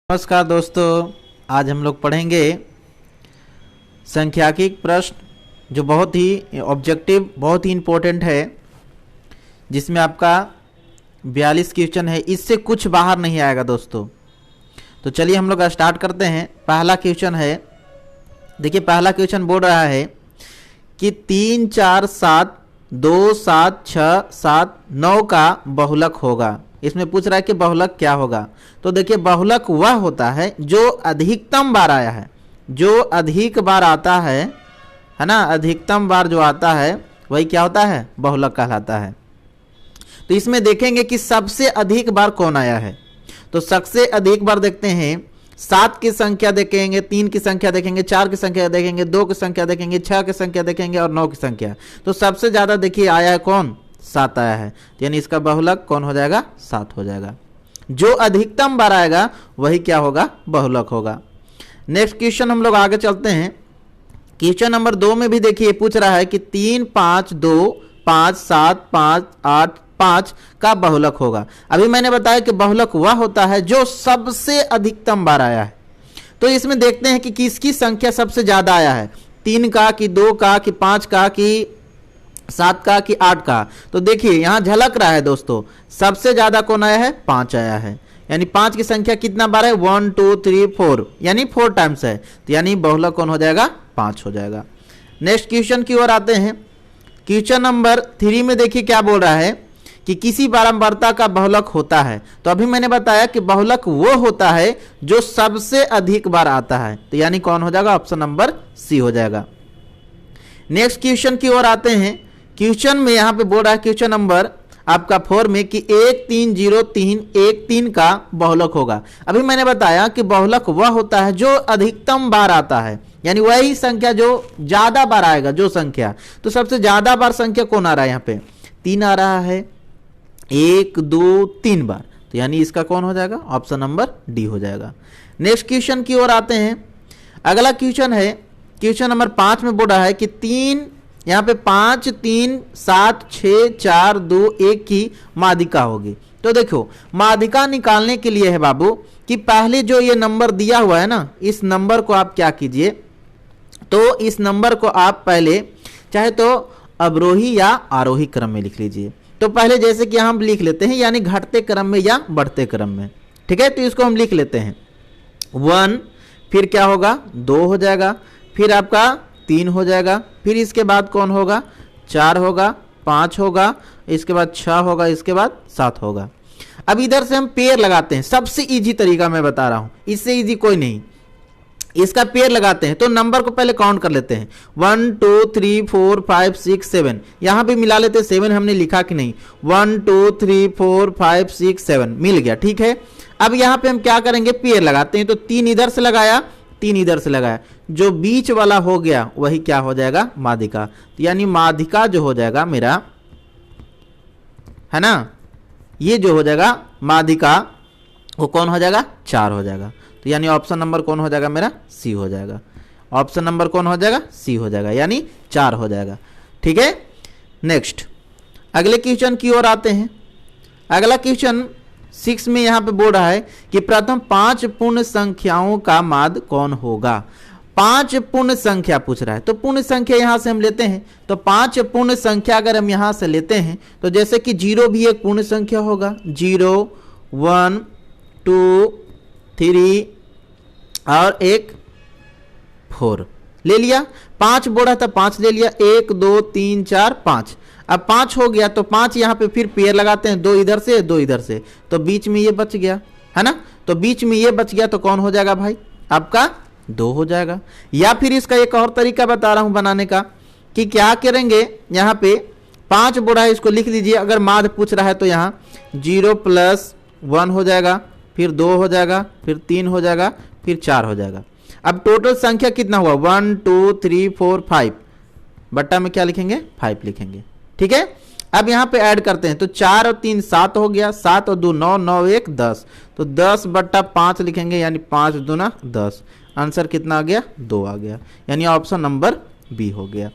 नमस्कार दोस्तों, आज हम लोग पढ़ेंगे सांख्यिकी प्रश्न जो बहुत ही ऑब्जेक्टिव बहुत ही इम्पोर्टेंट है, जिसमें आपका 42 क्वेश्चन है। इससे कुछ बाहर नहीं आएगा दोस्तों। तो चलिए हम लोग स्टार्ट करते हैं। पहला क्वेश्चन है, देखिए पहला क्वेश्चन बोल रहा है कि 3, 4, 7, 2, 7, 6, 7, 9 का बहुलक होगा। इसमें पूछ रहा है कि बहुलक क्या होगा। तो देखिए बहुलक वह होता है जो अधिकतम बार आया है, जो अधिक बार आता है ना, अधिकतम बार जो आता है वही क्या होता है, बहुलक कहलाता है। तो इसमें देखेंगे कि सबसे अधिक बार कौन आया है। तो सबसे अधिक बार देखते हैं, 7 की संख्या देखेंगे, 3 की संख्या देखेंगे, 4 की संख्या देखेंगे, 2 की संख्या देखेंगे, 6 की संख्या देखेंगे और 9 की संख्या। तो सबसे ज्यादा देखिए आया है कौन, 7 आया है। यानी इसका बहुलक कौन हो जाएगा, 7 हो जाएगा। जो अधिकतम बार आएगा वही क्या होगा, बहुलक होगा। नेक्स्ट क्वेश्चन हम लोग आगे चलते हैं। क्वेश्चन नंबर 2 में भी देखिए पूछ रहा है कि 3, 5, 2, 5, 7, 5, 8, 5 का बहुलक होगा। अभी मैंने बताया कि बहुलक वह होता है जो सबसे अधिकतम बार आया है। तो इसमें देखते हैं कि किसकी संख्या सबसे ज्यादा आया है, 3 का कि 2 का कि 5 का कि 7 का कि 8 का। तो देखिए यहां झलक रहा है दोस्तों, सबसे ज्यादा कौन आया है, 5 आया है। यानी 5 की संख्या कितना बार है, 1, 2, 3, 4, यानी 4 टाइम्स है। तो यानी बहुलक कौन हो जाएगा, 5 हो जाएगा। नेक्स्ट क्वेश्चन की ओर आते हैं। क्वेश्चन नंबर 3 में देखिए क्या बोल रहा है कि किसी बारंबारता का बहुलक होता है। तो अभी मैंने बताया कि बहुलक वो होता है जो सबसे अधिक बार आता है। तो यानी कौन हो जाएगा, ऑप्शन नंबर सी हो जाएगा। नेक्स्ट क्वेश्चन की ओर आते हैं। क्वेश्चन में यहां पे बोल रहा है क्वेश्चन नंबर आपका 4 में कि 1, 3, 0, 3, 1, 3 का बहुलक होगा। अभी मैंने बताया कि बहुलक वह होता है जो अधिकतम बार आता है, यानी वही संख्या जो ज्यादा बार आएगा, जो संख्या। तो सबसे ज्यादा बार संख्या कौन आ रहा है, यहाँ पे 3 आ रहा है, 1, 2, 3 बार। तो यानी इसका कौन हो जाएगा, ऑप्शन नंबर डी हो जाएगा। नेक्स्ट क्वेश्चन की ओर आते हैं। अगला क्वेश्चन है, क्वेश्चन नंबर 5 में बोल रहा है कि 3, यहाँ पे 5, 3, 7, 6, 4, 2, 1 की माध्यिका होगी। तो देखो माध्यिका निकालने के लिए है बाबू कि पहले जो ये नंबर दिया हुआ है ना, इस नंबर को आप क्या कीजिए, तो इस नंबर को आप पहले चाहे तो अवरोही या आरोही क्रम में लिख लीजिए। तो पहले जैसे कि हम लिख लेते हैं, यानी घटते क्रम में या बढ़ते क्रम में, ठीक है। तो इसको हम लिख लेते हैं 1, फिर क्या होगा 2 हो जाएगा, फिर आपका 3 हो जाएगा, फिर इसके बाद कौन होगा, 4 होगा, 5 होगा, इसके बाद 6 होगा, इसके बाद 7 होगा। अब इधर से हम पेयर लगाते हैं। सबसे इजी तरीका मैं बता रहा हूं, इससे इजी कोई नहीं। इसका पेयर लगाते हैं। तो नंबर को पहले काउंट कर लेते हैं, 1, 2, 3, 4, 5, 6, 7। यहां पे मिला लेते हैं, 7 हमने लिखा कि नहीं, 1, 2, 3, 4, 5, 6, 7 मिल गया, ठीक है। अब यहां पे हम क्या करेंगे, पेयर लगाते हैं। तो 3 इधर से लगाया, 3 इधर से लगाया, जो बीच वाला हो गया वही क्या हो जाएगा, माध्यिका। तो यानी माध्यिका जो हो जाएगा मेरा, है ना, ये जो हो जाएगा माध्यिका, वो कौन हो जाएगा, 4 हो जाएगा। तो यानी ऑप्शन नंबर कौन हो जाएगा मेरा, सी हो जाएगा। ऑप्शन नंबर कौन हो जाएगा, सी हो जाएगा, यानी 4 हो जाएगा, ठीक है। नेक्स्ट अगले क्वेश्चन की ओर आते हैं। अगला क्वेश्चन 6 में यहां पे बोल रहा है कि प्रथम 5 पूर्ण संख्याओं का माध्य कौन होगा। 5 पूर्ण संख्या पूछ रहा है। तो पूर्ण संख्या यहां से हम लेते हैं। तो 5 पूर्ण संख्या अगर हम यहां से लेते हैं, तो जैसे कि 0 भी एक पूर्ण संख्या होगा, 0, 1, 2, 3 और एक 4 ले लिया। 5 बोला था, 5 ले लिया, 1, 2, 3, 4, 5। अब 5 हो गया तो 5 यहां पे फिर पेयर लगाते हैं, 2 इधर से 2 इधर से, तो बीच में ये बच गया, है ना। तो बीच में ये बच गया तो कौन हो जाएगा भाई, आपका 2 हो जाएगा। या फिर इसका एक और तरीका बता रहा हूं बनाने का, कि क्या करेंगे, यहां पे 5 बोला है, इसको लिख लीजिए। अगर माध्य पूछ रहा है तो यहां 0 + 1 हो जाएगा, फिर 2 हो जाएगा, फिर 3 हो जाएगा, फिर 4 हो जाएगा। अब टोटल संख्या कितना हुआ, 1, 2, 3, 4, 5, बट्टा में क्या लिखेंगे, 5 लिखेंगे, ठीक है। अब यहां पे ऐड करते हैं। तो 4 और 3 7 हो गया, 7 और 2 9, 9 1 10। तो 10/5 लिखेंगे, यानी 5 दूना 10। आंसर कितना आ गया, 2 आ गया, यानी ऑप्शन नंबर बी हो गया।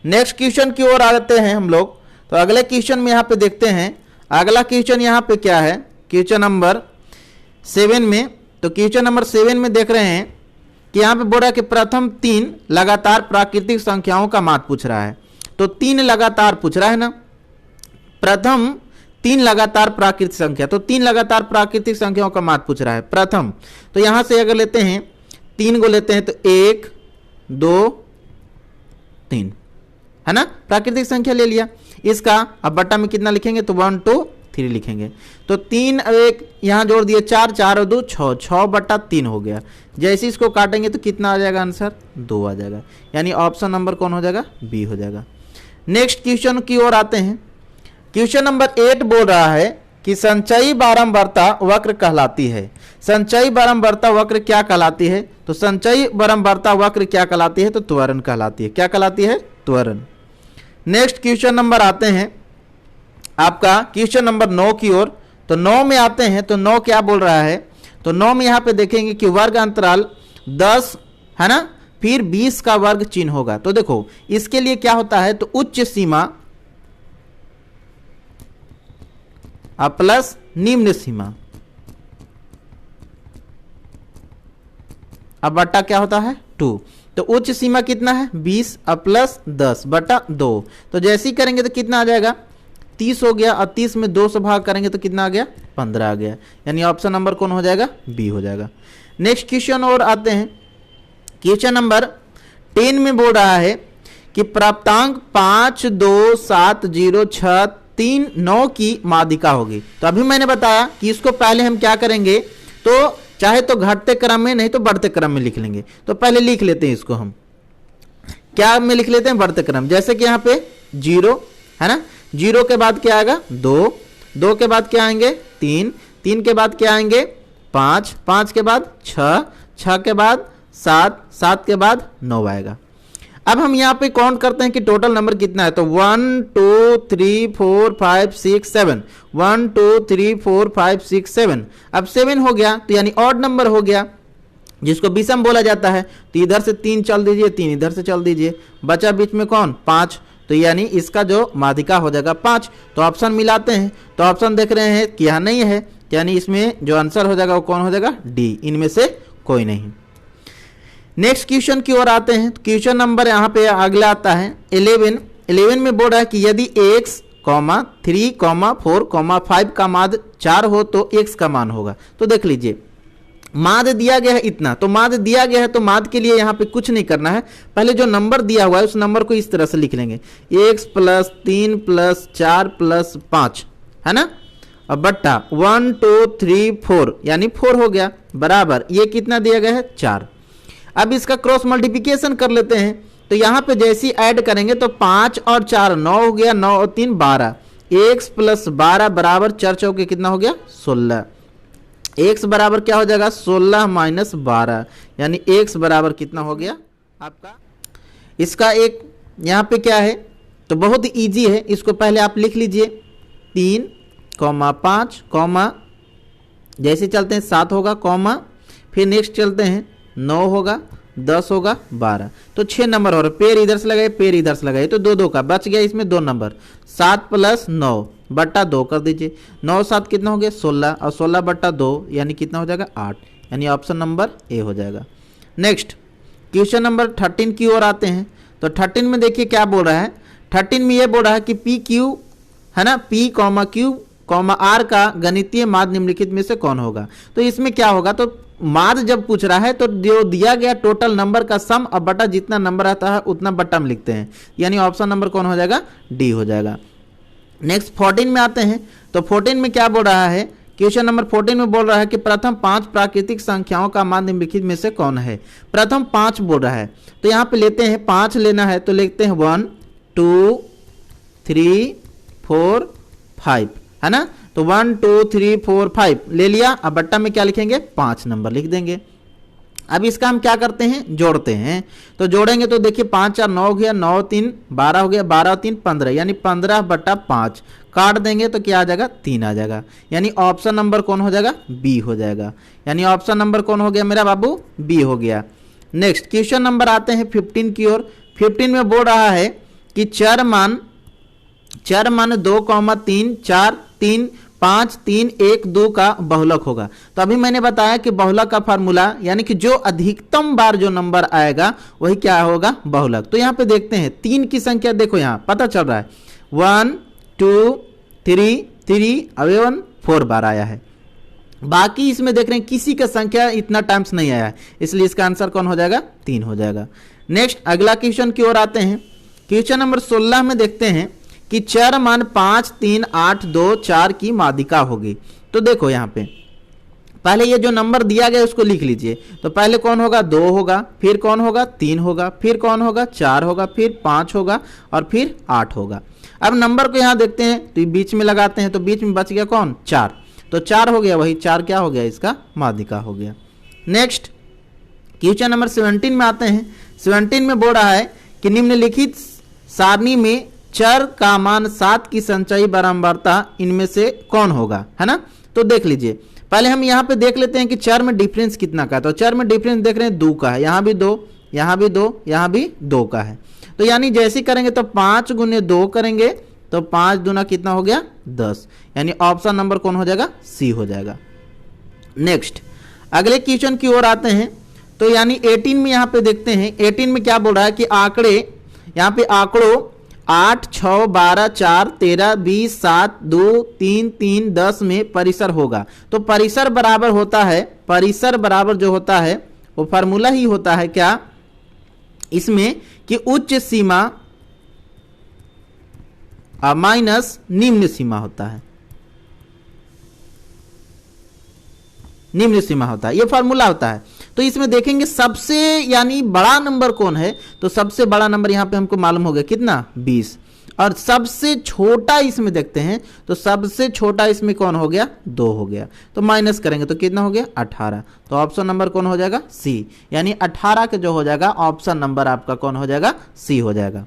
नेक्स्ट क्वेश्चन की ओर आते हैं हम लोग। तो अगले क्वेश्चन में यहां पे देखते हैं। अगला क्वेश्चन यहां पे क्या है, क्वेश्चन नंबर 7 में। तो क्वेश्चन नंबर 7 में देख रहे हैं कि यहाँ पे बोल रहा है कि प्रथम 3 लगातार प्राकृतिक संख्याओं का मान पूछ रहा है। तो 3 लगातार पूछ रहा है ना, प्रथम 3 लगातार प्राकृतिक संख्या, तो 3 लगातार प्राकृतिक संख्याओं का मान पूछ रहा है प्रथम। तो यहां से अगर लेते हैं 3 को लेते हैं तो 1 2 3 है ना, प्राकृतिक संख्या ले लिया। इसका अब बट्टा में कितना लिखेंगे तो 1 2 3 लिखेंगे। तो 3 और 1 यहां जोड़ दिए 4, 4 और 2 6, 6/3 हो गया। जैसे इसको काटेंगे तो कितना आ जाएगा आंसर 2 आ जाएगा, यानी ऑप्शन नंबर कौन हो जाएगा बी हो जाएगा। नेक्स्ट क्वेश्चन की ओर आते हैं। क्वेश्चन नंबर 8 बोल रहा है कि संचयी बारंबारता वक्र कहलाती है। संचयी बारंबारता वक्र क्या कहलाती है? तो संचयी बारंबारता वक्र क्या कहलाती है? तो त्वरण कहलाती है। क्या कहलाती है? त्वरण। नेक्स्ट क्वेश्चन नंबर आते हैं आपका क्वेश्चन नंबर 9 की ओर। तो 9 में आते हैं तो 9 क्या बोल रहा है? तो 9 में यहां पे देखेंगे कि वर्ग अंतराल 10 है ना, फिर 20 का वर्ग चिन्ह होगा। तो देखो इसके लिए क्या होता है, तो उच्च सीमा प्लस निम्न सीमा, अब बट्टा क्या होता है 2। तो उच्च सीमा कितना है 20 प्लस 10/2। तो जैसे ही करेंगे तो कितना आ जाएगा 30 हो गया, और 30 में 2 से भाग करेंगे तो कितना आ गया 15 आ गया, यानी ऑप्शन नंबर कौन हो जाएगा बी हो जाएगा। नेक्स्ट क्वेश्चन और आते हैं। क्वेश्चन नंबर 10 में बोल रहा है कि प्राप्तांक 5 2 7 0 6 3 9 की माध्यिका होगी। तो अभी मैंने बताया कि इसको पहले हम क्या करेंगे, तो चाहे तो घटते क्रम में, नहीं तो बढ़ते क्रम में लिख लेंगे। तो पहले लिख लेते हैं इसको, हम क्या में लिख लेते हैं बढ़ते क्रम। जैसे कि यहाँ पे 0 है ना, 0 के बाद क्या आएगा 2, 2 के बाद क्या आएंगे 3, 3 के बाद क्या आएंगे 5, 5 के बाद 6, 6 के बाद 7, 7 के बाद 9 आएगा। अब हम यहाँ पे काउंट करते हैं कि टोटल नंबर कितना है। तो 1 2 3 4 5 6 7, 1 2 3 4 5 6 7। अब 7 हो गया तो यानी ऑड नंबर हो गया, जिसको विषम बोला जाता है। तो इधर से 3 चल दीजिए, 3 इधर से चल दीजिए, बचा बीच में कौन 5। तो यानी इसका जो माध्यिका हो जाएगा 5। तो ऑप्शन मिलाते हैं, तो ऑप्शन देख रहे हैं कि यहाँ नहीं है, यानी इसमें जो आंसर हो जाएगा वो कौन हो जाएगा डी, इनमें से कोई नहीं। नेक्स्ट क्वेश्चन की ओर आते हैं। तो क्वेश्चन नंबर यहाँ पे अगला आता है 11 में बोल रहा है कि यदि x, 3, 4, 5 का माध्य 4 हो तो x का मान होगा। तो देख लीजिए माध्य दिया गया है इतना, तो माध्य दिया गया है तो माध्य के लिए यहाँ पे कुछ नहीं करना है, पहले जो नंबर दिया हुआ है उस नंबर को इस तरह से लिख लेंगे x + 3 + 4 + 5 है ना, अब बट्टा 1 2 3 4 यानी 4 हो गया, बराबर ये कितना दिया गया है 4। अब इसका क्रॉस मल्टीप्लिकेशन कर लेते हैं। तो यहाँ पे जैसे ही ऐड करेंगे तो 5 और 4 9 हो गया, 9 और 3 12, x + 12 बराबर 4 चौके कितना हो गया 16। x बराबर क्या हो जाएगा 16 - 12, यानी x बराबर कितना हो गया आपका। इसका एक यहाँ पे क्या है, तो बहुत ही ईजी है, इसको पहले आप लिख लीजिए 3, 5, जैसे चलते हैं 7 होगा, फिर नेक्स्ट चलते हैं 9 होगा, 10 होगा, 12। तो 6 नंबर हो रहा है, पेड़ इधर से लगाए, पेड़ इधर से लगाए, तो 2 2 का बच गया इसमें 2 नंबर। 7 + 9/2 कर दीजिए, 9 7 कितना हो गया 16, और 16/2 यानी कितना हो जाएगा 8, यानी ऑप्शन नंबर ए हो जाएगा। नेक्स्ट क्वेश्चन नंबर 13 की ओर आते हैं। तो 13 में देखिए क्या बोल रहा है, 13 में ये बोल रहा है कि पी क्यू है ना, P, Q, R का गणितीय माध्य निम्नलिखित में से कौन होगा। तो इसमें क्या होगा, तो माध्य जब पूछ रहा है तो जो दिया गया टोटल नंबर का सम और बटा जितना नंबर आता है उतना बट्टा में लिखते हैं, यानी ऑप्शन नंबर कौन हो जाएगा डी हो जाएगा। नेक्स्ट 14 में आते हैं। तो 14 में क्या बोल रहा है, क्वेश्चन नंबर 14 में बोल रहा है कि प्रथम 5 प्राकृतिक संख्याओं का माध्य निम्नलिखित में से कौन है। प्रथम 5 बोल रहा है, तो यहाँ पे लेते हैं 5 लेना है, तो लिखते हैं 1 2 3 4 5 है ना। तो 1 2 3 4 5 ले लिया, अब बट्टा में क्या लिखेंगे 5 नंबर लिख देंगे। अब इसका हम क्या करते हैं जोड़ते हैं। तो जोड़ेंगे तो देखिए 5 4 9 हो गया, 9 3 12 हो गया, 12 3 15, यानी 15/5 काट देंगे तो क्या आ जाएगा 3 आ जाएगा, यानी ऑप्शन नंबर कौन हो जाएगा बी हो जाएगा, यानी ऑप्शन नंबर कौन हो गया मेरा बाबू बी हो गया। नेक्स्ट क्वेश्चन नंबर आते हैं 15 की ओर। 15 में बोल रहा है कि चर मान 2, 3 4 3 5 3 1 2 का बहुलक होगा। तो अभी मैंने बताया कि बहुलक का फार्मूला यानी कि जो अधिकतम बार जो नंबर आएगा वही क्या होगा, बहुलक। तो यहाँ पे देखते हैं 3 की संख्या, देखो यहाँ पता चल रहा है 1 2 3 3 अभी 4 बार आया है। बाकी इसमें देख रहे हैं किसी का संख्या इतना टाइम्स नहीं आया है, इसलिए इसका आंसर कौन हो जाएगा, 3 हो जाएगा। नेक्स्ट अगला क्वेश्चन की ओर आते हैं। क्वेश्चन नंबर 16 में देखते हैं कि चर मान 5 3 8 2 4 की माध्यिका होगी। तो देखो यहाँ पे पहले ये जो नंबर दिया गया उसको लिख लीजिए। तो पहले कौन होगा, 2 होगा, फिर कौन होगा, 3 होगा, फिर कौन होगा, 4 होगा, फिर 5 होगा और फिर 8 होगा। अब नंबर को यहाँ देखते हैं तो बीच में लगाते हैं, तो बीच में बच गया कौन, 4। तो 4 हो गया, वही 4 क्या हो गया, इसका माध्यिका हो गया। नेक्स्ट क्वेश्चन नंबर 17 में आते हैं। 17 में बोल रहा है कि निम्नलिखित सारणी में चर का मान 7 की संचयी बारंबारता इनमें से कौन होगा, है ना। तो देख लीजिए, पहले हम यहाँ पे देख लेते हैं कि चर में डिफरेंस कितना का है। तो चर में डिफरेंस देख रहे हैं 2 का है, यहाँ भी 2, यहाँ भी 2, यहाँ भी 2 का है। तो यानी जैसे करेंगे तो 5 गुने 2 करेंगे तो 5 दूना कितना हो गया, 10। यानी ऑप्शन नंबर कौन हो जाएगा, सी हो जाएगा। नेक्स्ट अगले क्वेश्चन की ओर आते हैं। तो यानी 18 में यहाँ पे देखते हैं, 18 में क्या बोल रहा है कि आंकड़े, यहाँ पे आंकड़ों 8 6 12 4 13 20 7 2 3 3 10 में परिसर होगा। तो परिसर बराबर होता है, परिसर बराबर जो होता है वो फार्मूला ही होता है क्या इसमें कि उच्च सीमा माइनस निम्न सीमा होता है, निम्न सीमा होता है, ये फार्मूला होता है। तो इसमें देखेंगे सबसे यानी बड़ा नंबर कौन है, तो सबसे बड़ा नंबर यहां पे हमको मालूम हो गया कितना, 20। और सबसे छोटा इसमें देखते हैं, तो सबसे छोटा इसमें कौन हो गया, 2 हो गया। तो माइनस करेंगे तो कितना हो गया, 18। तो ऑप्शन नंबर कौन हो जाएगा, सी। यानी 18 के जो हो जाएगा ऑप्शन नंबर आपका कौन हो जाएगा, सी हो जाएगा।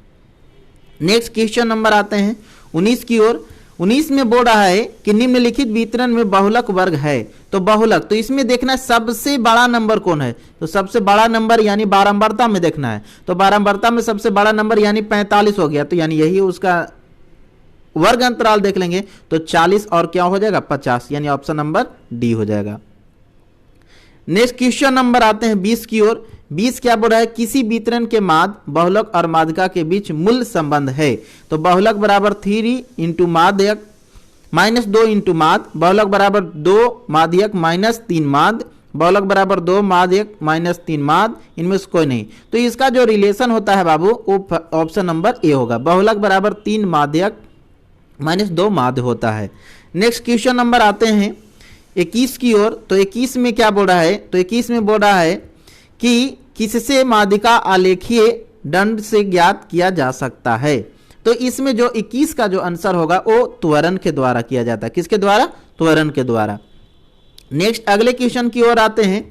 नेक्स्ट क्वेश्चन नंबर आते हैं 19 की ओर। 19 में बोल रहा है कि निम्नलिखित वितरण में बहुलक वर्ग है। तो बहुलक, तो इसमें देखना है सबसे बड़ा नंबर कौन है। तो सबसे बड़ा नंबर यानी बारंबारता में देखना है। तो बारंबारता में सबसे बड़ा नंबर यानी 45 हो गया। तो यानी यही उसका वर्ग अंतराल देख लेंगे तो 40 और क्या हो जाएगा, 50। यानी ऑप्शन नंबर डी हो जाएगा। नेक्स्ट क्वेश्चन नंबर आते हैं 20 की ओर। 20 क्या बोल रहा है, किसी वितरण के माध्य, बहुलक और माध्यिका के बीच मूल संबंध है। तो बहुलक बराबर 3 इंटू माध्यक माइनस 2 इंटू माध्य, बहुलक बराबर 2 माध्यक माइनस 3 माध्य, बहुलक बराबर 2 माध्यक माइनस 3 माध्य, इनमें से कोई नहीं। तो इसका जो रिलेशन होता है बाबू वो ऑप्शन नंबर ए होगा, बहुलक बराबर 3 माध्यक माइनस 2 माध्य होता है। नेक्स्ट क्वेश्चन नंबर आते हैं 21 की ओर। तो 21 में क्या बोल रहा है, तो 21 में बोल रहा है कि किससे माध्यिका आलेखीय दंड से ज्ञात किया जा सकता है। तो इसमें जो 21 का जो आंसर होगा वो त्वरण के द्वारा किया जाता है। किसके द्वारा, त्वरण के द्वारा। नेक्स्ट अगले क्वेश्चन की ओर आते हैं।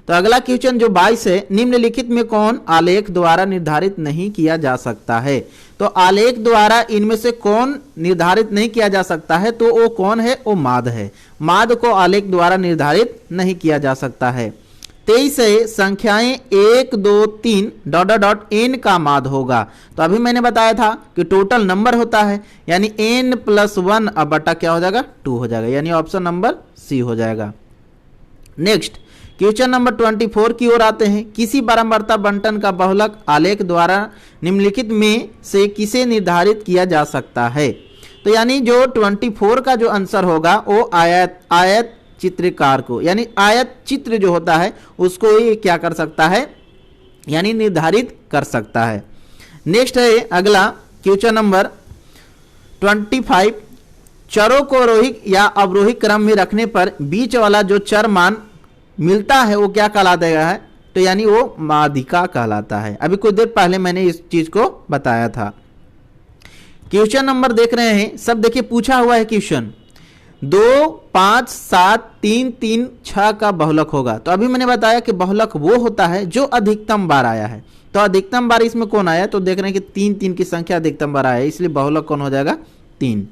तो अगला क्वेश्चन जो 22 है, निम्नलिखित में कौन आलेख द्वारा निर्धारित नहीं किया जा सकता है। तो आलेख द्वारा इनमें से कौन निर्धारित नहीं किया जा सकता है, तो वो कौन है, वो माध्य है। माध्य को आलेख द्वारा निर्धारित नहीं किया जा सकता है। 23 है, संख्याएं 1 2 3 डॉट डॉट डॉट एन का माध्य होगा। तो अभी मैंने बताया था कि टोटल नंबर होता है, यानी n प्लस 1 अब बटा क्या हो जाएगा, 2 हो जाएगा। यानी ऑप्शन नंबर सी हो जाएगा। नेक्स्ट क्वेश्चन नंबर 24 की ओर आते हैं। किसी बारंबारता बंटन का बहुलक आलेख द्वारा निम्नलिखित में से किसे निर्धारित किया जा सकता है। तो यानी जो 24 का जो आंसर होगा वो आयत चित्रकार को, यानी आयत चित्र जो होता है उसको ये क्या कर सकता है, यानी निर्धारित कर सकता है। नेक्स्ट है अगला क्वेश्चन नंबर 25। चरों को आरोही या अवरोही क्रम में रखने पर बीच वाला जो चर मान मिलता है वो क्या कहलाता है, तो यानी वो माध्यिका कहलाता है। अभी कुछ देर पहले मैंने इस चीज को बताया था। क्वेश्चन नंबर देख रहे हैं, सब देखिए पूछा हुआ है क्वेश्चन 2 5 7 3 3 6 का बहुलक होगा। तो अभी मैंने बताया कि बहुलक वो होता है जो अधिकतम बार आया है। तो अधिकतम बार इसमें कौन आया, तो देख रहे हैं कि 3 3 की संख्या अधिकतम बार आया है, इसलिए बहुलक कौन हो जाएगा, 3।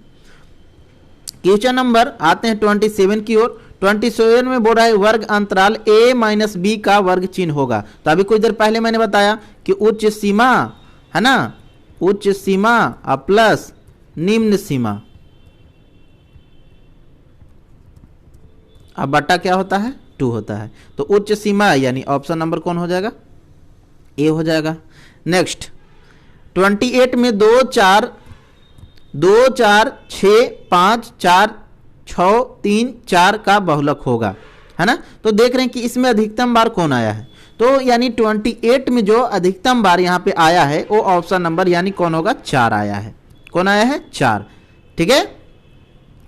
क्वेश्चन नंबर आते हैं 27 की ओर। 27 में बोल रहा है वर्ग अंतराल a माइनस बी का वर्ग चिन्ह होगा। तो अभी कुछ देर पहले मैंने बताया कि उच्च सीमा है ना, उच्च सीमा प्लस निम्न सीमा, अब बटा क्या होता है 2 होता है। तो उच्च सीमा यानी ऑप्शन नंबर कौन हो जाएगा, ए हो जाएगा। नेक्स्ट 28 में 2 4 6 5 4 6 3 4 का बहुलक होगा, है ना। तो देख रहे हैं कि इसमें अधिकतम बार कौन आया है, तो यानी 28 में जो अधिकतम बार यहाँ पे आया है वो ऑप्शन नंबर यानी कौन होगा 4 आया है। कौन आया है 4, ठीक है।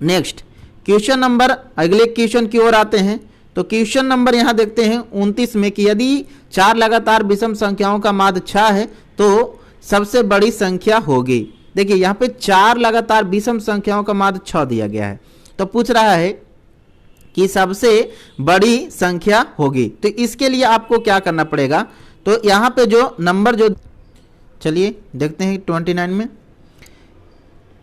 नेक्स्ट क्वेश्चन नंबर, अगले क्वेश्चन की ओर आते हैं। तो क्वेश्चन नंबर यहाँ देखते हैं 29 में कि यदि 4 लगातार विषम संख्याओं का माध्य 6 है तो सबसे बड़ी संख्या होगी। देखिए यहाँ पे 4 लगातार विषम संख्याओं का माध्य 6 दिया गया है, तो पूछ रहा है कि सबसे बड़ी संख्या होगी। तो इसके लिए आपको क्या करना पड़ेगा, तो यहाँ पे जो नंबर जो, चलिए देखते हैं 29 में।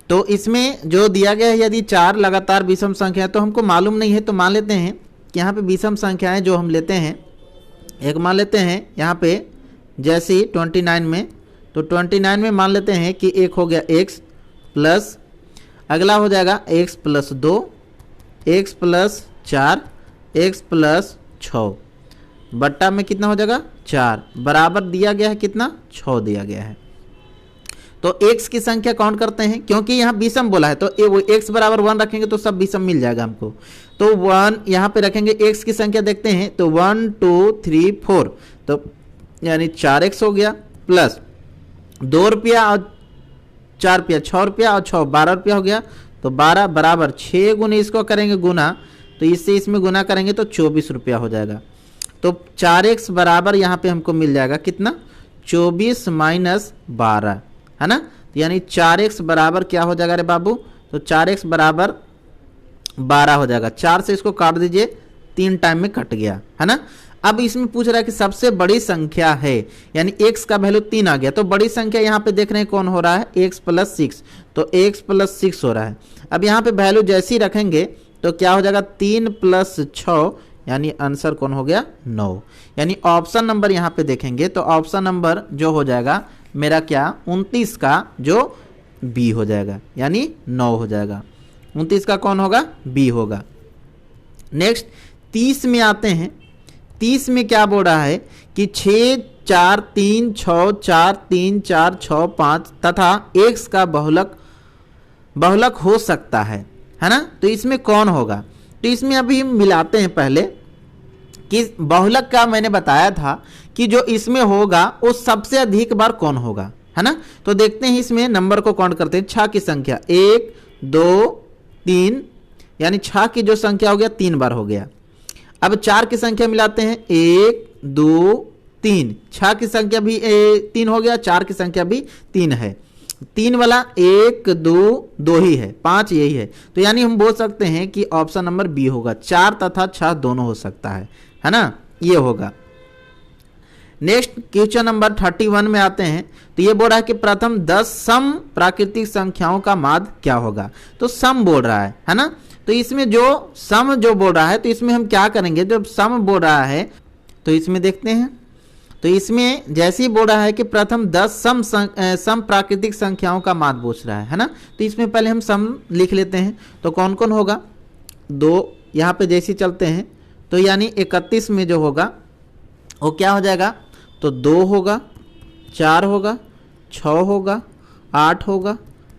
तो इसमें जो दिया गया है यदि 4 लगातार विषम संख्या है, तो हमको मालूम नहीं है, तो मान लेते हैं कि यहाँ पे विषम संख्याएं जो हम लेते हैं, एक मान लेते हैं यहाँ पे जैसे 29 में, तो 29 में मान लेते हैं कि एक हो गया x प्लस, अगला हो जाएगा x plus 2, x plus 4, x plus 6 बट्टा में कितना हो जाएगा 4, बराबर दिया गया है कितना 6 दिया गया है। तो x की संख्या काउंट करते हैं, क्योंकि यहाँ विषम बोला है तो x बराबर 1 रखेंगे तो सब विषम मिल जाएगा हमको। तो 1 यहाँ पे रखेंगे, x की संख्या देखते हैं तो 1 2 3 4, तो यानी 4x हो गया, प्लस 2 रुपया और 4 रुपया 6 रुपया और 6 12 रुपया हो गया, तो 12 बराबर 6 गुने इसको करेंगे गुना, तो इससे इसमें गुना करेंगे तो 24 रुपया हो जाएगा। तो 4x बराबर यहाँ पे हमको मिल जाएगा कितना 24 माइनस 12, है ना। तो यानी 4x बराबर क्या हो जाएगा रे बाबू, तो 4x बराबर 12 हो जाएगा। 4 से इसको काट दीजिए, 3 टाइम में कट गया, है ना। अब इसमें पूछ रहा है कि सबसे बड़ी संख्या है, यानी x का वैल्यू 3 आ गया, तो बड़ी संख्या यहाँ पे देख रहे हैं कौन हो रहा है x प्लस 6, तो x प्लस 6 हो रहा है। अब यहाँ पे वैल्यू जैसी रखेंगे तो क्या हो जाएगा 3 प्लस 6, यानी आंसर कौन हो गया 9। यानी ऑप्शन नंबर यहाँ पे देखेंगे तो ऑप्शन नंबर जो हो जाएगा मेरा क्या 29 का जो बी हो जाएगा, यानी 9 हो जाएगा। 29 का कौन होगा बी होगा। नेक्स्ट 30 में आते हैं। 30 में क्या बोल रहा है कि 6 4 3 6 4 3 4 6 5 तथा x का बहुलक हो सकता है ना। तो इसमें कौन होगा, तो इसमें अभी मिलाते हैं पहले कि बहुलक का मैंने बताया था कि जो इसमें होगा वो सबसे अधिक बार कौन होगा, है ना। तो देखते हैं इसमें नंबर को काउंट करते हैं। 6 की संख्या 1 2 3, यानी 6 की जो संख्या हो गया 3 बार हो गया। अब 4 की संख्या मिलाते हैं 1 2 3, 6 की संख्या भी 3 हो गया, 4 की संख्या भी 3 है। 3 वाला 1 2 2 ही है, 5 यही है, तो यानी हम बोल सकते हैं कि ऑप्शन नंबर बी होगा। 4 तथा 6 दोनों हो सकता है ना, ये होगा। नेक्स्ट क्वेश्चन नंबर 31 में आते हैं। तो ये बोल रहा है कि प्रथम 10 सम प्राकृतिक संख्याओं का माध्य क्या होगा, तो सम बोल रहा है ना। तो इसमें जो सम जो बोल रहा है, तो इसमें हम क्या करेंगे, जब सम बोल रहा है तो इसमें देखते हैं। तो इसमें जैसे ही बोल रहा है कि प्रथम 10 सम प्राकृतिक संख्याओं का माध्य पूछ रहा है ना। तो इसमें पहले हम सम लिख लेते हैं। तो कौन कौन होगा, 2 यहाँ पे जैसे चलते हैं, तो यानी 31 में जो होगा वो क्या हो जाएगा, तो 2 होगा, 4 होगा, 6 होगा, 8 होगा,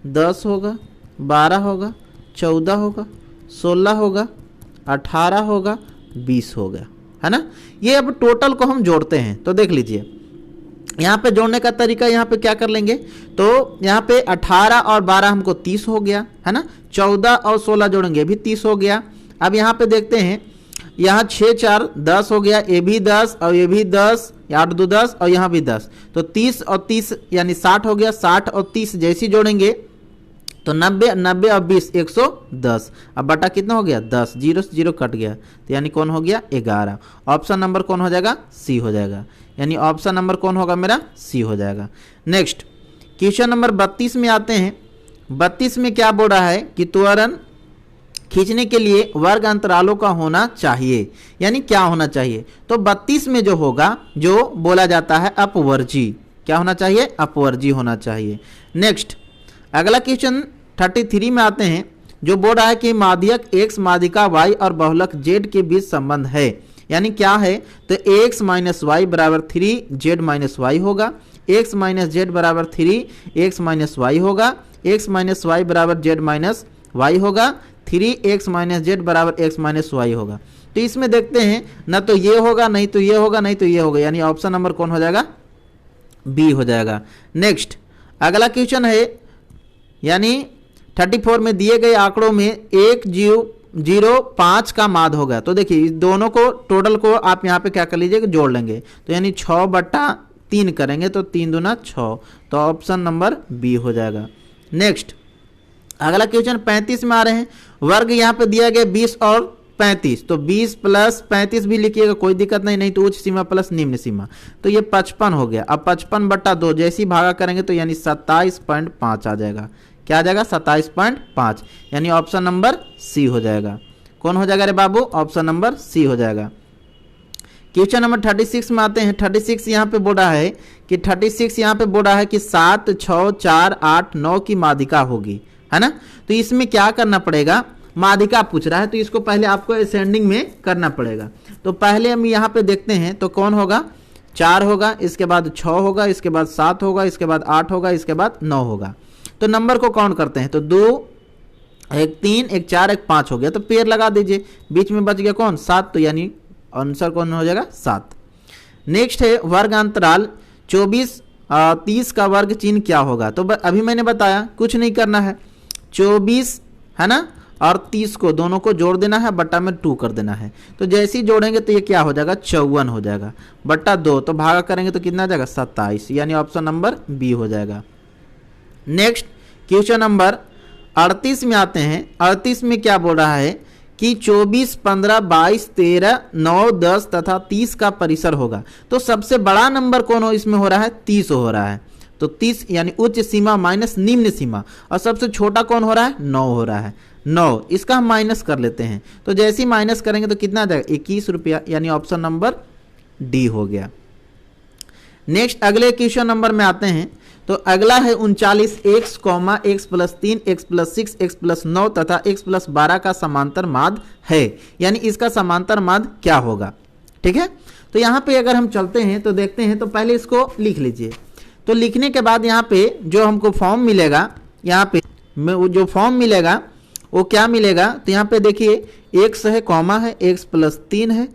10 होगा, 12 होगा, 14 होगा, 16 होगा, 18 होगा, 20 होगा, है ना। ये अब टोटल को हम जोड़ते हैं। तो देख लीजिए यहाँ पे जोड़ने का तरीका, यहाँ पे क्या कर लेंगे, तो यहाँ पे 18 और 12 हमको 30 हो गया, है ना। 14 और 16 जोड़ेंगे भी 30 हो गया। अब यहाँ पे देखते हैं, यहाँ 6 4 10 हो गया, ये भी 10 और ये भी 10, 8 2 10 और यहाँ भी 10, तो 30 और 30 यानी 60 हो गया। 60 और 30 जैसी जोड़ेंगे तो 90 90 और 20 110। अब बटा कितना हो गया 10, 0 से 0 कट गया, तो यानी कौन हो गया 11। ऑप्शन नंबर कौन हो जाएगा सी हो जाएगा, यानी ऑप्शन नंबर कौन होगा मेरा सी हो जाएगा। नेक्स्ट क्वेश्चन नंबर 32 में आते हैं। 32 में क्या बोल रहा है कि त्वरण खींचने के लिए वर्ग अंतरालों का होना चाहिए, यानी क्या होना चाहिए, तो 32 में जो होगा जो बोला जाता है अपवर्जी, क्या होना चाहिए अपवर्जी होना चाहिए। नेक्स्ट अगला क्वेश्चन 33 में आते हैं। जो बोल रहा है कि माध्यक x माध्यिका y और बहुलक z के बीच संबंध है, यानी क्या है, तो x माइनस वाई बराबर 3 z माइनस वाई होगा, x माइनस जेड बराबर 3 x माइनस वाई होगा, x माइनस वाई बराबर z माइनस वाई होगा, 3x माइनस जेड बराबर x माइनस वाई होगा। तो इसमें देखते हैं, ना तो ये होगा, नहीं तो ये होगा, नहीं तो ये होगा, यानी ऑप्शन नंबर कौन हो जाएगा, बी हो जाएगा। नेक्स्ट अगला क्वेश्चन है, यानी 34 में दिए गए आंकड़ों में 105 का माध्य होगा। तो देखिए इस दोनों को टोटल को आप यहाँ पे क्या कर लीजिएगा, जोड़ लेंगे, तो यानी 6/3 करेंगे तो 3 दूना 6, तो ऑप्शन नंबर बी हो जाएगा। नेक्स्ट अगला क्वेश्चन 35 में आ रहे हैं, वर्ग यहाँ पे दिया गया 20 और 35, तो 20 प्लस 35 भी लिखिएगा, कोई दिक्कत नहीं, नहीं तो उच्च सीमा प्लस निम्न सीमा, तो ये 55 हो गया। अब 55/2 जैसे ही भागा करेंगे तो यानी 27.5 आ जाएगा। क्या आ जाएगा, 27.5, यानी ऑप्शन नंबर सी हो जाएगा। कौन हो जाएगा रे बाबू, ऑप्शन नंबर सी हो जाएगा। क्वेश्चन नंबर 36 में आते हैं। 36 यहाँ पे बोल रहा है कि 36 यहाँ पे बोल रहा है कि 7, 6, 4, 8, 9 की माध्यिका होगी, है ना। तो इसमें क्या करना पड़ेगा, माध्यिका पूछ रहा है, तो इसको पहले आपको असेंडिंग में करना पड़ेगा। तो पहले हम यहाँ पे देखते हैं, तो कौन होगा, 4 होगा, इसके बाद 6 होगा, इसके बाद 7 होगा, इसके बाद 8 होगा, इसके बाद 9 होगा। तो नंबर को काउंट करते हैं, तो 2, 1 3, 1 4, 1 5 हो गया, तो पेयर लगा दीजिए, बीच में बच गया कौन, 7, तो यानी आंसर कौन हो जाएगा, 7। नेक्स्ट है वर्ग अंतराल 24 30 का वर्ग चिन्ह क्या होगा। तो अभी मैंने बताया कुछ नहीं करना है, 24 है ना और 30 को दोनों को जोड़ देना है, बट्टा में 2 कर देना है। तो जैसे ही जोड़ेंगे तो ये क्या हो जाएगा, 54 हो जाएगा, बट्टा 2, तो भागा करेंगे तो कितना आ जाएगा, 27, यानी ऑप्शन नंबर बी हो जाएगा। नेक्स्ट क्वेश्चन नंबर 38 में आते हैं। 38 में क्या बोल रहा है कि 24, 15, 22, 13, 9, 10 तथा 30 का परिसर होगा। तो सबसे बड़ा नंबर कौन हो इसमें हो रहा है, 30 हो रहा है, तो 30 यानी उच्च सीमा माइनस निम्न सीमा, और सबसे छोटा कौन हो रहा है, 9 हो रहा है, 9, इसका हम माइनस कर लेते हैं। तो जैसे ही माइनस करेंगे तो कितना आ जाएगा, 21 रुपया, यानी ऑप्शन नंबर डी हो गया। नेक्स्ट अगले क्वेश्चन नंबर में आते हैं। तो अगला है 39, x, x plus 3, x plus 6, x plus 9 तथा x प्लस 12 का समांतर माध्य है, यानी इसका समांतर माध्य क्या होगा। ठीक है, तो यहाँ पे अगर हम चलते हैं तो देखते हैं, तो पहले इसको लिख लीजिए। तो लिखने के बाद यहाँ पे जो हमको फॉर्म मिलेगा, यहाँ पे जो फॉर्म मिलेगा वो क्या मिलेगा, तो यहाँ पे देखिए x है, कॉमा है, x प्लस 3 है,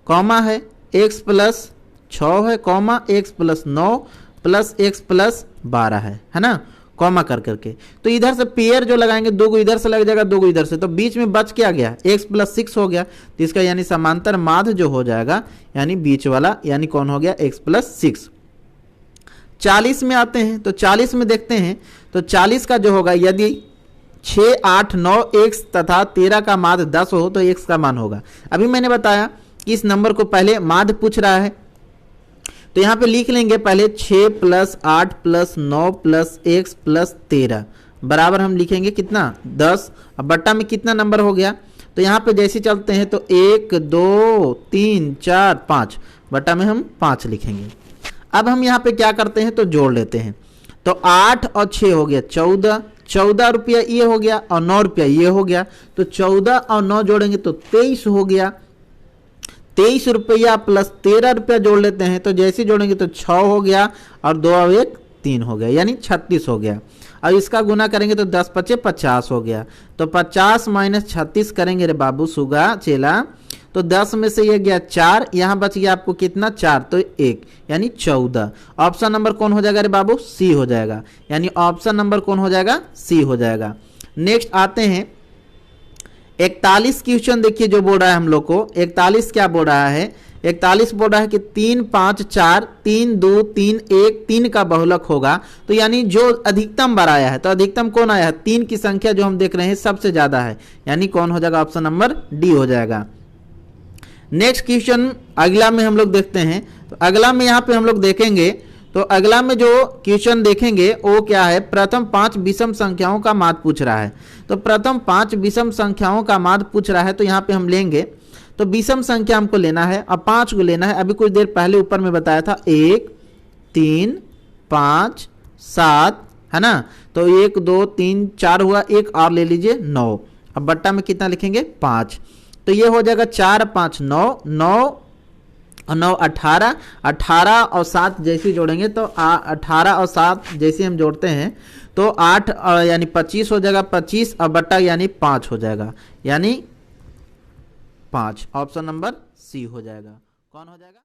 कॉमा है, x प्लस 6 है, comma x plus 9 plus x plus 12 है ना, कॉमा कर करके। तो इधर से पेयर जो लगाएंगे, 2 को इधर से लग जाएगा, 2 को इधर से, तो बीच में बच क्या गया, x प्लस 6 हो गया, तो इसका यानी समांतर माध्य जो हो जाएगा, यानी बीच वाला, यानी कौन हो गया, x प्लस 6। 40 में आते हैं। तो 40 में देखते हैं, तो 40 का जो होगा, यदि 6, 8, 9 x तथा 13 का माध्य 10 हो तो x का मान होगा। अभी मैंने बताया कि इस नंबर को पहले माध्य पूछ रहा है, तो यहाँ पे लिख लेंगे पहले 6 plus 8 plus 9 plus x plus 13 बराबर हम लिखेंगे कितना, 10। अब बट्टा में कितना नंबर हो गया, तो यहाँ पे जैसे चलते हैं तो 1 2 3 4 5, बट्टा में हम 5 लिखेंगे। अब हम यहाँ पे क्या करते हैं, तो जोड़ लेते हैं। तो 8 और 6 हो गया 14, 14 रुपया ये हो गया और 9 रुपया ये हो गया, तो 14 और 9 जोड़ेंगे तो 23 हो गया। 23 रुपया प्लस 13 रुपया जोड़ लेते हैं, तो जैसे जोड़ेंगे तो 6 हो गया और 2 और 1 3 हो गया, यानी 36 हो गया। अब इसका गुना करेंगे तो 10 पचे 50 हो गया, तो 50 माइनस 36 करेंगे रे बाबू सुगा चेला, तो 10 में से ये गया 4, यहाँ बच गया आपको कितना, 4 तो 1, यानी 14। ऑप्शन नंबर कौन हो जाएगा रे बाबू, सी हो जाएगा, यानी ऑप्शन नंबर कौन हो जाएगा, सी हो जाएगा। नेक्स्ट आते हैं 41 क्वेश्चन, देखिए जो बोल रहा है हम लोग को 41 क्या बोल रहा है, 41 बोल रहा है कि 3 5 4 3 2 3 1 3 का बहुलक होगा। तो यानी जो अधिकतम बार आया है, तो अधिकतम कौन आया है, 3 की संख्या जो हम देख रहे हैं सबसे ज्यादा है, यानी कौन हो जाएगा, ऑप्शन नंबर डी हो जाएगा। नेक्स्ट क्वेश्चन अगला में हम लोग देखते हैं। तो अगला में यहाँ पे हम लोग देखेंगे, तो अगला में जो क्वेश्चन देखेंगे वो क्या है, प्रथम 5 विषम संख्याओं का माध्य पूछ रहा है। तो प्रथम 5 विषम संख्याओं का माध्य पूछ रहा है, तो यहाँ पे हम लेंगे, तो विषम संख्या हमको लेना है, अब 5 को लेना है। अभी कुछ देर पहले ऊपर में बताया था 1 3 5 7, है ना। तो 1 2 3 4 हुआ, एक और ले लीजिए 9। अब बट्टा में कितना लिखेंगे 5, तो ये हो जाएगा 4 5 9, 9 और 9 18, 18 और 7 जैसे जोड़ेंगे तो 18 और 7 जैसे हम जोड़ते हैं तो 8 यानी 25 हो जाएगा, 25 और बट्टा यानी 5 हो जाएगा, यानी 5। ऑप्शन नंबर सी हो जाएगा। कौन हो जाएगा?